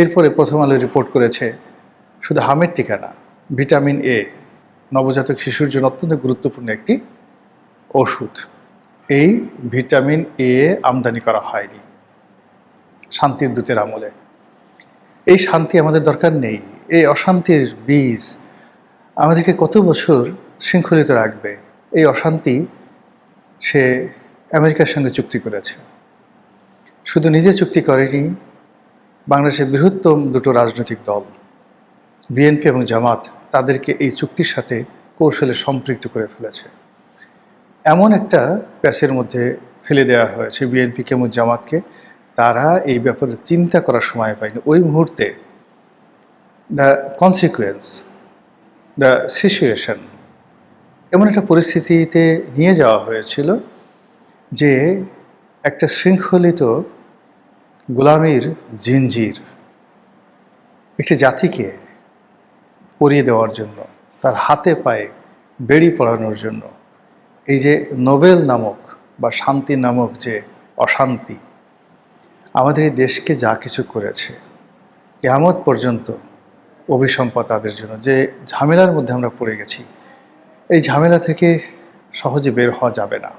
এরপরে প্রথম আলো রিপোর্ট করেছে শুধু হামের টিকা না, ভিটামিন এ নবজাতক শিশুর জন্য অত্যন্ত গুরুত্বপূর্ণ একটি ওষুধ। এই ভিটামিন এ আমদানি করা হয়নি শান্তির দূতের আমলে। এই শান্তি আমাদের দরকার নেই। এই অশান্তির বীজ আমাদেরকে কত বছর শৃঙ্খলিত রাখবে? এই অশান্তি সে আমেরিকার সঙ্গে চুক্তি করেছে। শুধু নিজে চুক্তি করেনি, বাংলাদেশের বৃহত্তম দুটো রাজনৈতিক দল বিএনপি এবং জামাত তাদেরকে এই চুক্তির সাথে কৌশলে সম্পৃক্ত করে ফেলেছে। এমন একটা প্যাচের মধ্যে ফেলে দেওয়া হয়েছে বিএনপিকে এবং জামাতকে, তারা এই ব্যাপারে চিন্তা করার সময় পায়নি। ওই মুহূর্তে দ্য কনসিকুয়েন্স, দ্য সিচুয়েশন এমন একটা পরিস্থিতিতে নিয়ে যাওয়া হয়েছিল যে একটা শৃঙ্খলিত গোলামির জিঞ্জির একটি জাতিকে পরিয়ে দেওয়ার জন্য, তার হাতে পায়ে বেড়ি পড়ানোর জন্য এই যে নোবেল নামক বা শান্তি নামক যে অশান্তি আমাদের এই দেশকে যা কিছু করেছে, কিয়ামত পর্যন্ত অভিসম্পাদ তাদের জন্য। যে ঝামেলার মধ্যে আমরা পড়ে গেছি, এই ঝামেলা থেকে সহজে বের হওয়া যাবে না।